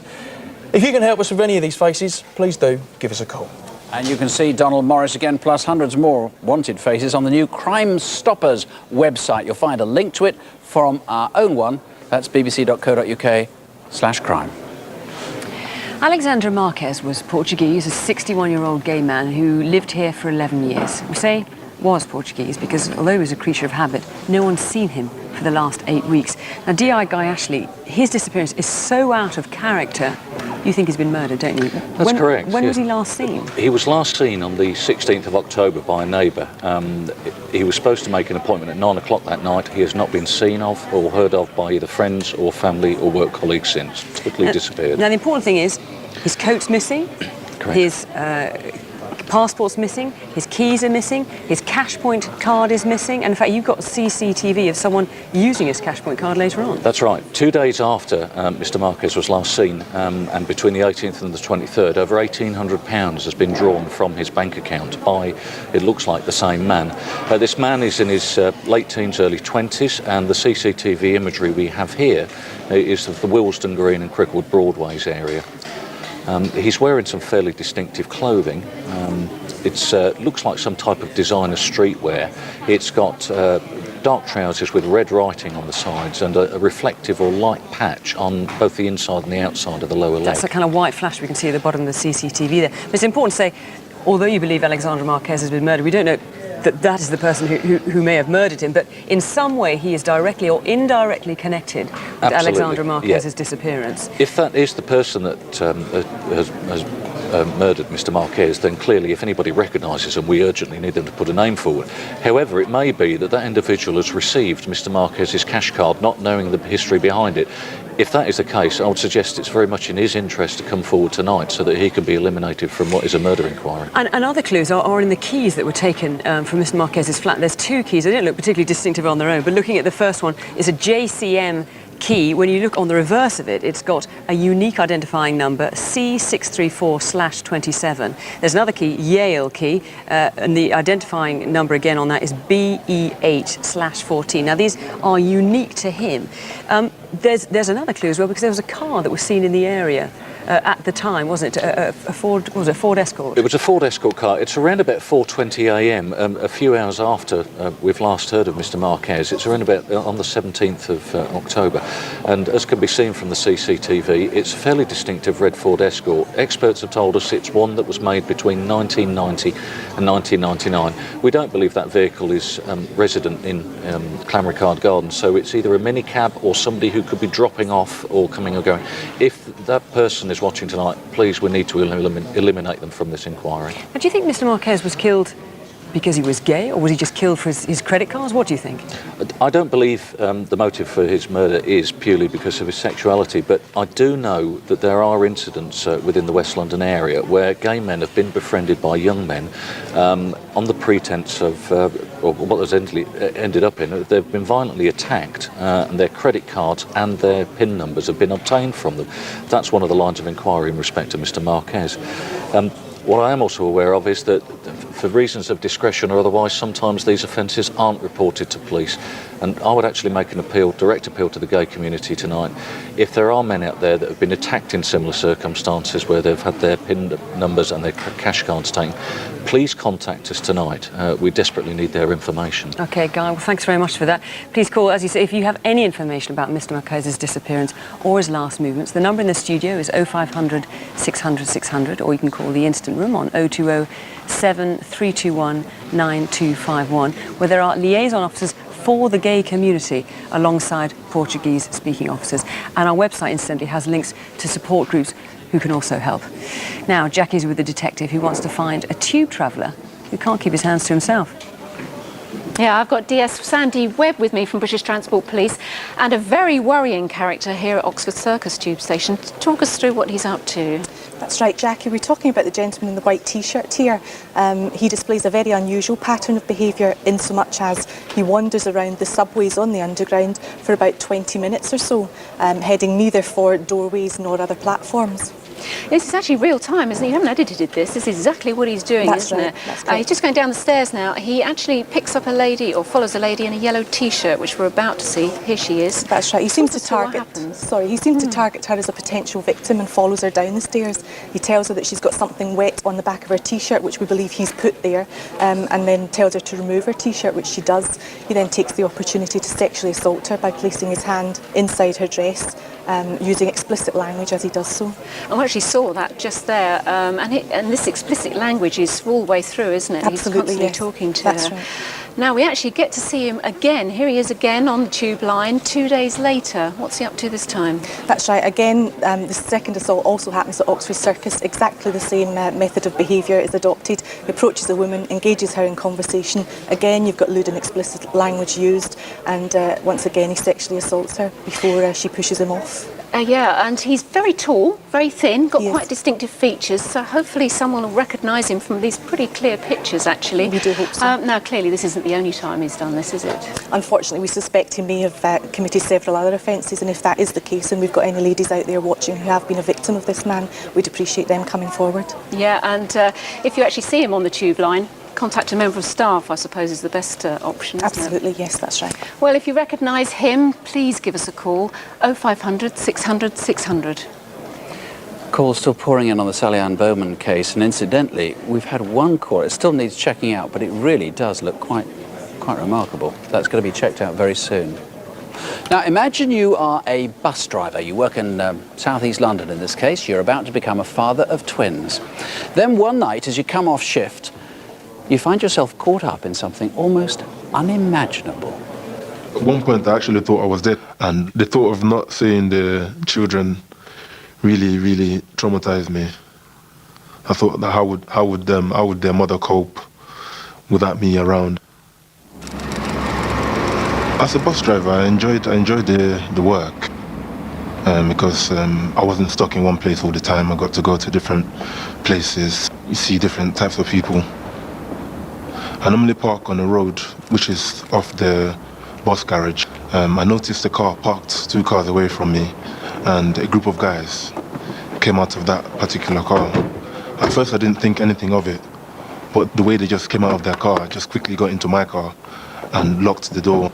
If you can help us with any of these faces, please do give us a call. And you can see Donald Morris again, plus hundreds more wanted faces on the new Crime Stoppers website. You'll find a link to it from our own one. That's bbc.co.uk/crime. Alexandre Marques was Portuguese, a 61-year-old gay man who lived here for 11 years. We say was Portuguese because although he was a creature of habit, no one's seen him for the last 8 weeks. Now, D.I. Guy Ashley, his disappearance is so out of character, you think he's been murdered, don't you? That's correct. When was he last seen? He was last seen on the 16th of October by a neighbour. He was supposed to make an appointment at 9 o'clock that night. He has not been seen of or heard of by either friends or family or work colleagues since. Totally disappeared. Now, the important thing is his coat's missing. Correct. His passport's missing, his keys are missing, his Cashpoint card is missing, and in fact you've got CCTV of someone using his Cashpoint card later on. That's right. 2 days after Mr Marques was last seen, and between the 18th and the 23rd, over £1,800 has been drawn from his bank account by, it looks like, the same man. This man is in his late teens, early 20s, and the CCTV imagery we have here is of the Willesden Green and Cricklewood Broadways area. He's wearing some fairly distinctive clothing. It looks like some type of designer streetwear. It's got dark trousers with red writing on the sides and a reflective or light patch on both the inside and the outside of the lower leg. That's the kind of white flash we can see at the bottom of the CCTV there. But it's important to say, although you believe Alexandre Marques has been murdered, we don't know that is the person who may have murdered him, but in some way he is directly or indirectly connected with Alexandre Marques' disappearance. If that is the person that has murdered Mr Marques, then clearly if anybody recognises him, we urgently need them to put a name forward. However, it may be that that individual has received Mr Marques' cash card not knowing the history behind it. If that is the case, I would suggest it's very much in his interest to come forward tonight so that he can be eliminated from what is a murder inquiry. And other clues are in the keys that were taken from Mr Marques' flat. There's 2 keys. They don't look particularly distinctive on their own, but looking at the first one is a JCM key. When you look on the reverse of it, it's got a unique identifying number, C634/27. There's another key, Yale key, and the identifying number again on that is BE8/14. Now, these are unique to him. There's another clue as well, because there was a car that was seen in the area at the time, wasn't it? A Ford Escort? It was a Ford Escort car. It's around about 4:20 a.m, a few hours after we've last heard of Mr Marques. It's around about on the 17th of October. And as can be seen from the CCTV, it's a fairly distinctive red Ford Escort. Experts have told us it's one that was made between 1990 and 1999. We don't believe that vehicle is resident in Clamricard Gardens, so it's either a minicab or somebody who could be dropping off or coming or going. If that person is watching tonight, please, we need to eliminate them from this inquiry. But do you think Mr Marques was killed because he was gay, or was he just killed for his credit cards? What do you think? I don't believe the motive for his murder is purely because of his sexuality, but I do know that there are incidents within the West London area where gay men have been befriended by young men on the pretense of, or what has ended up in, they've been violently attacked and their credit cards and their PIN numbers have been obtained from them. That's one of the lines of inquiry in respect to Mr Marques. What I am also aware of is that for reasons of discretion or otherwise, sometimes these offences aren't reported to police. And I would actually make an appeal, direct appeal to the gay community tonight. If there are men out there that have been attacked in similar circumstances where they've had their PIN numbers and their cash cards taken, please contact us tonight. We desperately need their information. OK, Guy, well, thanks very much for that. Please call, as you say, if you have any information about Mr Marquez's disappearance or his last movements. The number in the studio is 0500 600 600, or you can call the Instant Room on 020 7321 9251, where there are liaison officers for the gay community alongside Portuguese-speaking officers. And our website, incidentally, has links to support groups who can also help. Now, Jackie's with a detective who wants to find a tube traveller who can't keep his hands to himself. Yeah, I've got DS Sandy Webb with me from British Transport Police, and a very worrying character here at Oxford Circus Tube Station. Talk us through what he's up to. That's right, Jackie. We're talking about the gentleman in the white T-shirt here. He displays a very unusual pattern of behaviour in so much as he wanders around the subways on the Underground for about 20 minutes or so, heading neither for doorways nor other platforms. This is actually real time, isn't it? You haven't edited this. This is exactly what he's doing, isn't it? He's just going down the stairs now. He actually picks up a lady, or follows a lady in a yellow T-shirt, which we're about to see. Here she is. That's right. He seems to target. He seems to target her as a potential victim and follows her down the stairs. He tells her that she's got something wet on the back of her T-shirt, which we believe he's put there, and then tells her to remove her T-shirt, which she does. He then takes the opportunity to sexually assault her by placing his hand inside her dress, using explicit language as he does so. I actually saw that just there, and this explicit language is all the way through, isn't it? Absolutely, He's constantly talking to That's her. right. Now we actually get to see him again. Here he is again on the tube line 2 days later. What's he up to this time? That's right. Again, the second assault also happens at Oxford Circus. Exactly the same method of behaviour is adopted. He approaches a woman, engages her in conversation. Again, you've got lewd and explicit language used, and once again he sexually assaults her before she pushes him off. Yeah, and he's very tall, very thin, got quite distinctive features, so hopefully someone will recognise him from these pretty clear pictures, actually. We do hope so. Now, clearly this isn't the only time he's done this, is it? Unfortunately, we suspect he may have committed several other offences, and if that is the case, and we've got any ladies out there watching who have been a victim of this man, we'd appreciate them coming forward. Yeah, and if you actually see him on the tube line, contact a member of staff, I suppose, is the best option, isn't Absolutely, yes, that's right. Well, if you recognise him, please give us a call, 0500 600 600. Calls still pouring in on the Sally Ann Bowman case, and incidentally, we've had one call. It still needs checking out, but it really does look quite remarkable. That's going to be checked out very soon. Now, imagine you are a bus driver. You work in southeast London in this case. You're about to become a father of twins. Then one night, as you come off shift, you find yourself caught up in something almost unimaginable. At one point I actually thought I was dead, and the thought of not seeing the children really traumatized me. I thought that how would their mother cope without me around? As a bus driver, I enjoyed the work because I wasn't stuck in one place all the time. I got to go to different places, you see different types of people. I normally park on a road which is off the bus garage. I noticed a car parked 2 cars away from me, and a group of guys came out of that particular car. At first I didn't think anything of it, but the way they just came out of their car, I just quickly got into my car and locked the door.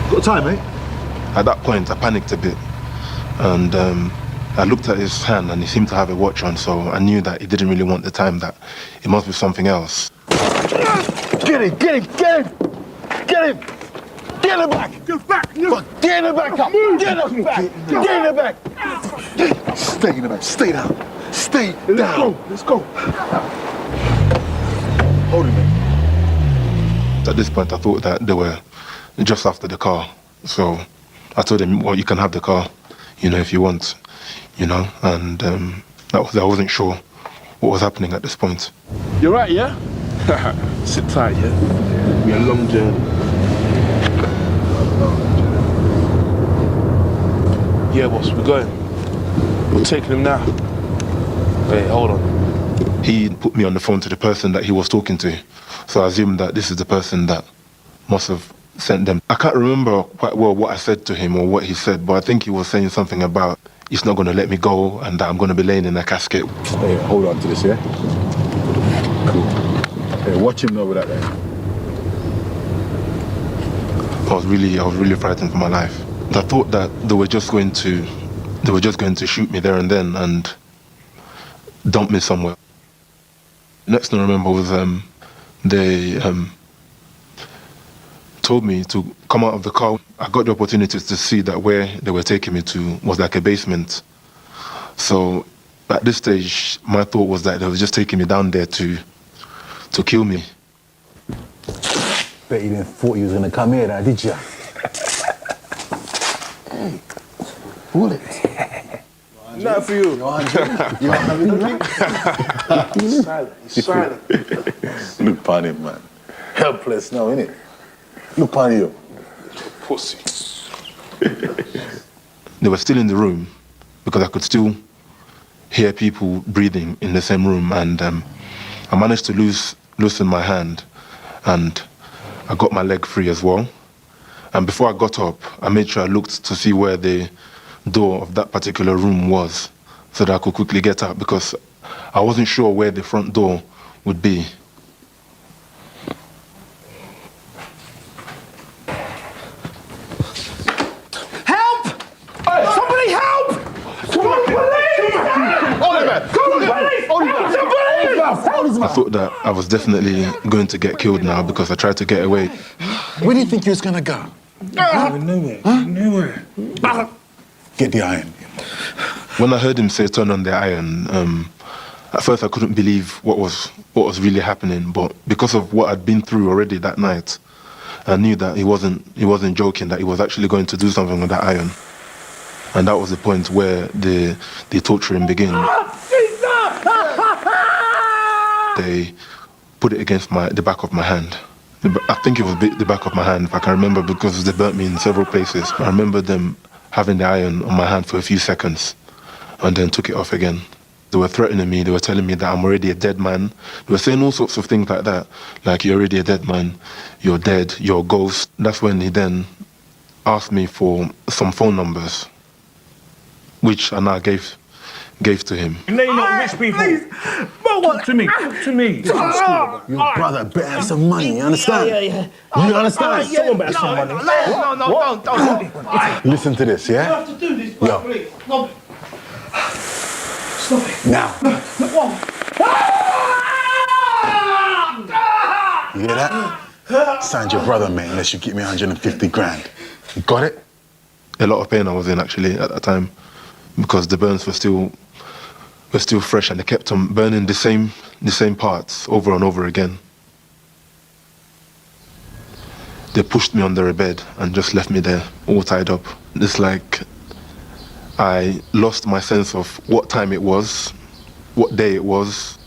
Got time, mate? At that point, I panicked a bit, and I looked at his hand, and he seemed to have a watch on, so I knew that he didn't really want the time, that it must be something else. Get him! Get him! Get him! Get him! Get him back! Get back! Get him back up! Get him back! Get him back! Stay in the back. Stay down. Stay down. Let's go. Hold him, mate. At this point, I thought that they were just after the car, so I told him, well, you can have the car, if you want, and I wasn't sure what was happening at this point. You're right, yeah? Sit tight, yeah? It'll be a long journey. Yeah, boss, we're going. We're taking him now. Wait, hold on. He put me on the phone to the person that he was talking to, so I assumed that this is the person that must have sent them. I can't remember quite well what I said to him or what he said, but I think he was saying something about he's not going to let me go and that I'm going to be laying in a casket. Hey, hold on to this, yeah? Cool. Hey, watch him over that there. I was really frightened for my life. I thought that they were just going to shoot me there and then and dump me somewhere. Next thing I remember was they told me to come out of the car. I got the opportunity to see that where they were taking me to was like a basement. So at this stage, my thought was that they were just taking me down there to kill me. Bet you didn't thought you was gonna come here now, did you? Hey, bullet. Not for you. Silent. Look upon him, man. Helpless now, innit? Look upon you. Pussy. They were still in the room because I could still hear people breathing in the same room, and I managed to loosen my hand, and I got my leg free as well. And before I got up, I made sure I looked to see where the door of that particular room was so that I could quickly get out, because I wasn't sure where the front door would be. Help! Somebody help! I thought that I was definitely going to get killed now because I tried to get away. Where do you think you was gonna go? Nowhere. Huh? Nowhere. Get the iron. When I heard him say turn on the iron, at first I couldn't believe what was really happening, but because of what I'd been through already that night, I knew that he wasn't joking, that he was actually going to do something with that iron. And that was the point where the torturing began. They put it against the back of my hand. I think it was the back of my hand, if I can remember, because they burnt me in several places. I remember them having the iron on my hand for a few seconds and then took it off again. They were threatening me. They were telling me that I'm already a dead man. They were saying all sorts of things like that, like, you're already a dead man, you're dead, you're a ghost. That's when he then asked me for some phone numbers, which I now gave to him. You know you're not rich people. Please. Talk to me. Talk to me. Your brother better have some money, you understand? Yeah. You understand? Someone better have some money. No, don't. Listen to this, yeah? You have to do this, bro, please. No. Stop it. Now. You hear that? Signed your brother, mate, unless you give me 150 grand. You got it? A lot of pain I was in, actually, at that time, because the burns were still fresh, and they kept on burning the same parts over and over again. They pushed me under a bed and just left me there, all tied up. It's like I lost my sense of what time it was, what day it was.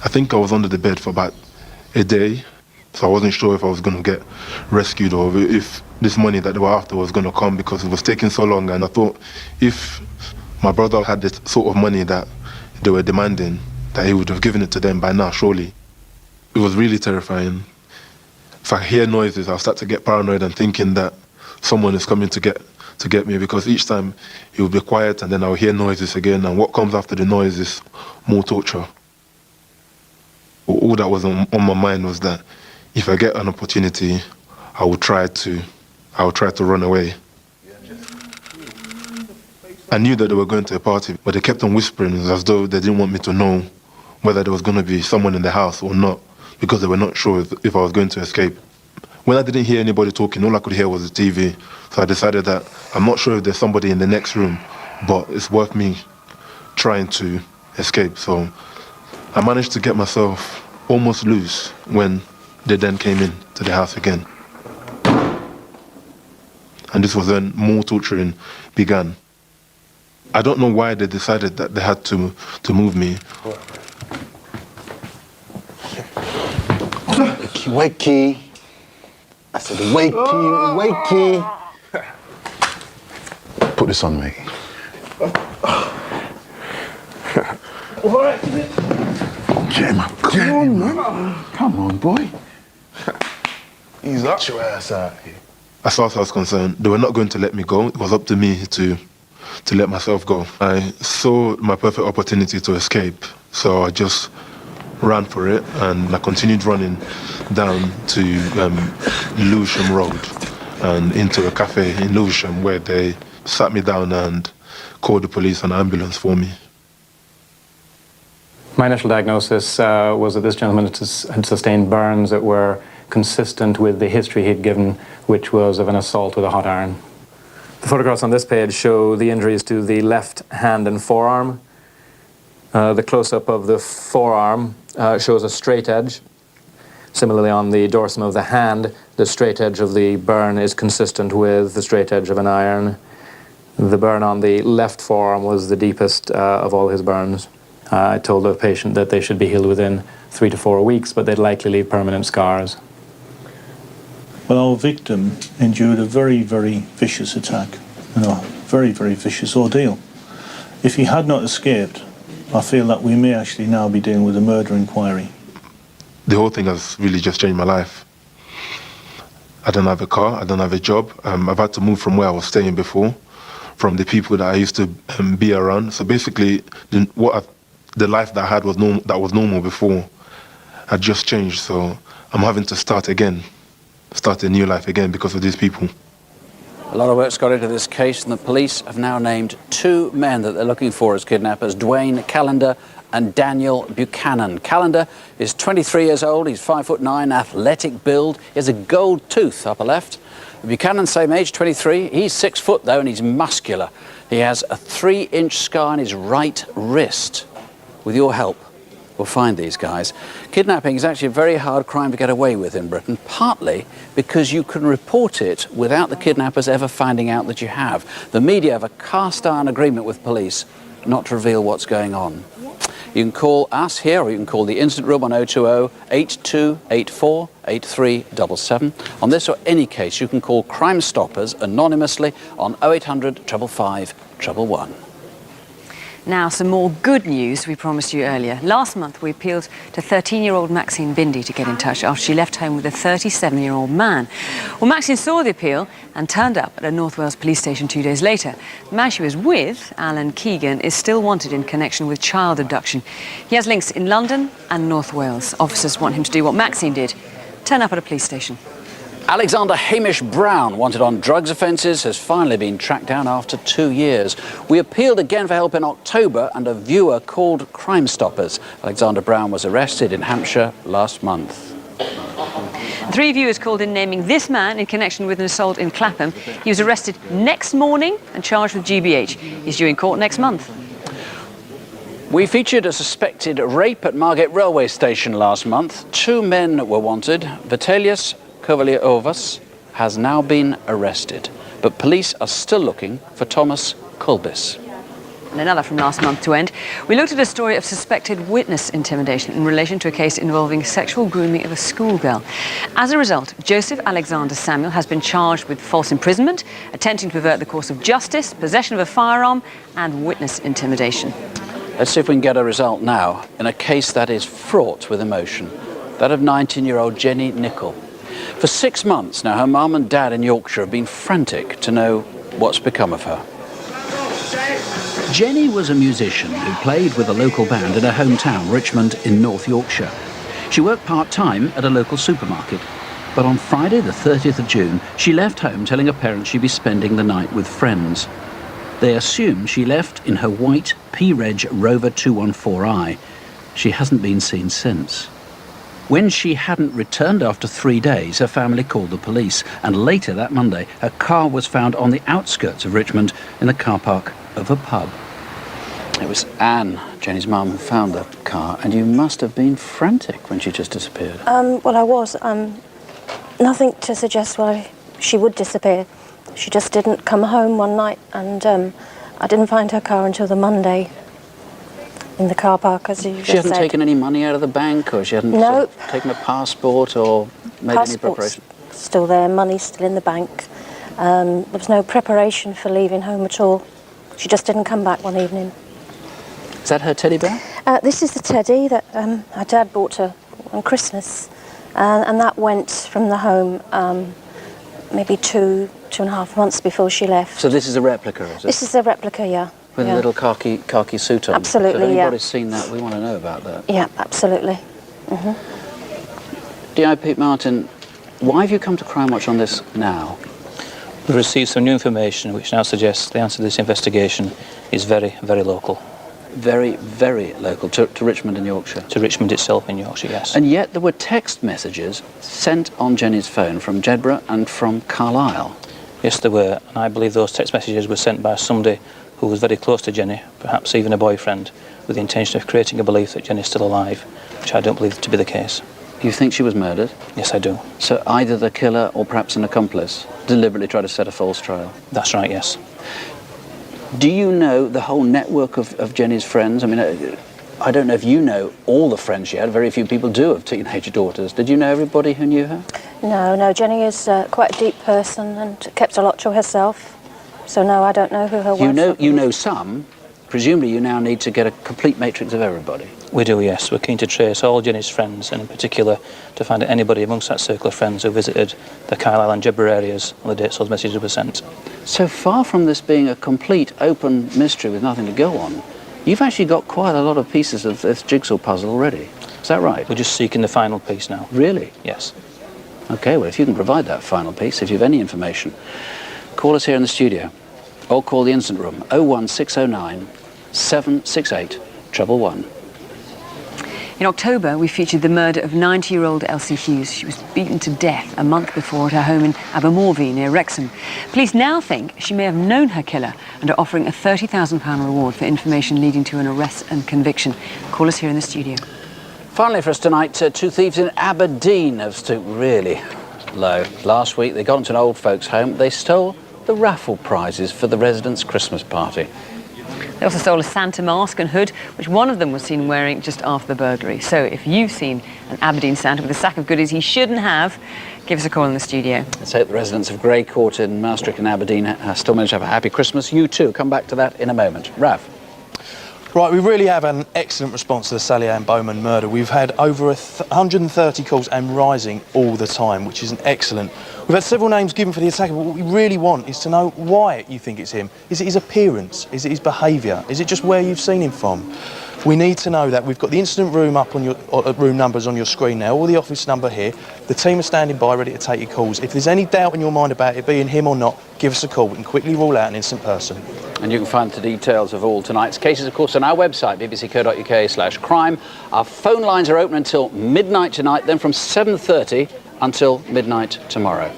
I think I was under the bed for about a day, so I wasn't sure if I was going to get rescued or if this money that they were after was going to come, because it was taking so long. And I thought if my brother had the sort of money that they were demanding, that he would have given it to them by now, surely. It was really terrifying. If I hear noises, I'll start to get paranoid and thinking that someone is coming to get me, because each time it would be quiet and then I'll hear noises again, and what comes after the noise is more torture. All that was on my mind was that if I get an opportunity, I will try to run away. I knew that they were going to a party, but they kept on whispering as though they didn't want me to know whether there was going to be someone in the house or not, because they were not sure if I was going to escape. When I didn't hear anybody talking, all I could hear was the TV. So I decided that I'm not sure if there's somebody in the next room, but it's worth me trying to escape. So I managed to get myself almost loose when they then came in to the house again. And this was when more torturing began. I don't know why they decided that they had to move me. Wakey. I said, wakey. Put this on, mate. All right, Get him up. Come on, man. Come on, boy. Ease up. Get your ass out here. As far as I was concerned, they were not going to let me go. It was up to me to let myself go. I saw my perfect opportunity to escape, so I just ran for it, and I continued running down to Lewisham Road and into a cafe in Lewisham where they sat me down and called the police and ambulance for me. My initial diagnosis was that this gentleman had sustained burns that were consistent with the history he'd given, which was of an assault with a hot iron. The photographs on this page show the injuries to the left hand and forearm. The close-up of the forearm shows a straight edge. Similarly, on the dorsum of the hand, the straight edge of the burn is consistent with the straight edge of an iron. The burn on the left forearm was the deepest of all his burns. I told the patient that they should be healed within 3 to 4 weeks, but they'd likely leave permanent scars. Well, our victim endured a very, very vicious attack, very, very vicious ordeal. If he had not escaped, I feel that we may actually now be dealing with a murder inquiry. The whole thing has really just changed my life. I don't have a car, I don't have a job. I've had to move from where I was staying before, from the people that I used to be around. So basically, the life that I had was normal before had just changed. So I'm having to start again, start a new life again because of these people. A lot of work's got into this case, and the police have now named 2 men that they're looking for as kidnappers, Dwayne Callender and Daniel Buchanan. Callender is 23 years old, he's 5'9", athletic build, he has a gold tooth upper left. Buchanan, same age, 23, he's 6 foot though, and he's muscular. He has a 3-inch scar on his right wrist. With your help, we'll find these guys. Kidnapping is actually a very hard crime to get away with in Britain, partly because you can report it without the kidnappers ever finding out that you have. The media have a cast-iron agreement with police not to reveal what's going on. You can call us here, or you can call the incident room on 020 8284 8377. On this or any case, you can call Crime Stoppers anonymously on 0800 555 111. Now, some more good news we promised you earlier. Last month, we appealed to 13-year-old Maxine Bindi to get in touch after she left home with a 37-year-old man. Well, Maxine saw the appeal and turned up at a North Wales police station 2 days later. The man she was with, Alan Keegan, is still wanted in connection with child abduction. He has links in London and North Wales. Officers want him to do what Maxine did, turn up at a police station. Alexander Hamish Brown, wanted on drugs offences, has finally been tracked down after 2 years. We appealed again for help in October, and a viewer called Crime Stoppers. Alexander Brown was arrested in Hampshire last month. 3 viewers called in naming this man in connection with an assault in Clapham. He was arrested next morning and charged with GBH. He's due in court next month. We featured a suspected rape at Margate railway station last month. 2 men were wanted. Vitalijus Kovaliovas has now been arrested, but police are still looking for Thomas Kulbis. And another from last month to end. We looked at a story of suspected witness intimidation in relation to a case involving sexual grooming of a schoolgirl. As a result, Joseph Alexander Samuel has been charged with false imprisonment, attempting to pervert the course of justice, possession of a firearm and witness intimidation. Let's see if we can get a result now in a case that is fraught with emotion, that of 19-year-old Jenny Nichol. For 6 months now, her mum and dad in Yorkshire have been frantic to know what's become of her. Jenny was a musician who played with a local band in her hometown, Richmond, in North Yorkshire. She worked part-time at a local supermarket, but on Friday, the 30th of June, she left home telling her parents she'd be spending the night with friends. They assume she left in her white P-Reg Rover 214i. She hasn't been seen since. When she hadn't returned after 3 days, her family called the police, and later that Monday, her car was found on the outskirts of Richmond in the car park of a pub. It was Anne, Jenny's mum, who found the car, and you must have been frantic when she just disappeared. Well, I was. Nothing to suggest why she would disappear. She just didn't come home one night, and I didn't find her car until the Monday. In the car park, as you just said. She hasn't taken any money out of the bank, or she hadn't Nope. taken a passport or made any preparation? Still there, money still in the bank. There was no preparation for leaving home at all. She just didn't come back one evening. Is that her teddy bear? This is the teddy that her dad bought her on Christmas. and that went from the home maybe 2.5 months before she left. So this is a replica, is it? This is a replica, yeah. With a little khaki suit on. Absolutely, so if yeah. anybody's seen that, we want to know about that. Yeah, absolutely. D.I. Pete Martin, why have you come to Crimewatch on this now? We've received some new information which now suggests the answer to this investigation is very, very local. Very, very local, to Richmond in Yorkshire? To Richmond itself in Yorkshire, yes. And yet there were text messages sent on Jenny's phone from Jedburgh and from Carlisle. Yes, there were, and I believe those text messages were sent by somebody who was very close to Jenny, perhaps even a boyfriend, with the intention of creating a belief that Jenny's still alive, which I don't believe to be the case. You think she was murdered? Yes, I do. So either the killer or perhaps an accomplice deliberately tried to set a false trial? That's right, yes. Do you know the whole network of Jenny's friends? I mean, I don't know if you know all the friends she had. Very few people do of teenage daughters. Did you know everybody who knew her? No, Jenny is quite a deep person and kept a lot to herself. So no, I don't know who her wife You know some. Presumably you now need to get a complete matrix of everybody. We do, yes. We're keen to trace all Jenny's friends, and in particular to find out anybody amongst that circle of friends who visited the Carlisle and Jedburgh areas on the dates those messages were sent. So far from this being a complete open mystery with nothing to go on, you've actually got quite a lot of pieces of this jigsaw puzzle already. Is that right? We're just seeking the final piece now. Really? Yes. OK, well, if you can provide that final piece, if you have any information, call us here in the studio or call the incident room 01609 768 111. In October, we featured the murder of 90-year-old Elsie Hughes. She was beaten to death a month before at her home in Abermorvie near Wrexham. Police now think she may have known her killer and are offering a £30,000 reward for information leading to an arrest and conviction. Call us here in the studio. Finally for us tonight, two thieves in Aberdeen have stooped really low. Last week they got into an old folks' home. They stole the raffle prizes for the residents' Christmas party. They also stole a Santa mask and hood, which one of them was seen wearing just after the burglary. So if you've seen an Aberdeen Santa with a sack of goodies he shouldn't have, give us a call in the studio. Let's hope the residents of Grey Court in Maastricht and Aberdeen still manage to have a happy Christmas. You too. Come back to that in a moment. Rav. Right, we really have an excellent response to the Sally Ann Bowman murder. We've had over 130 calls and rising all the time, which is an excellent. We've had several names given for the attacker, but what we really want is to know why you think it's him. Is it his appearance? Is it his behaviour? Is it just where you've seen him from? We need to know that. We've got the incident room up on your room numbers on your screen now, or the office number here. The team are standing by ready to take your calls. If there's any doubt in your mind about it being him or not, give us a call. We can quickly rule out an innocent person. And you can find the details of all tonight's cases, of course, on our website, bbc.co.uk/crime. Our phone lines are open until midnight tonight, then from 7:30 until midnight tomorrow.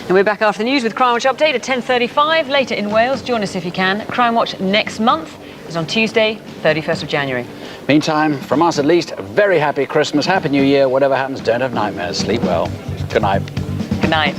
And we're back after the news with Crimewatch Update at 10:35 later in Wales. Join us if you can. Crimewatch next month is on Tuesday, 31st of January. Meantime, from us at least, a very happy Christmas, Happy New Year. Whatever happens, don't have nightmares. Sleep well. Good night. Good night.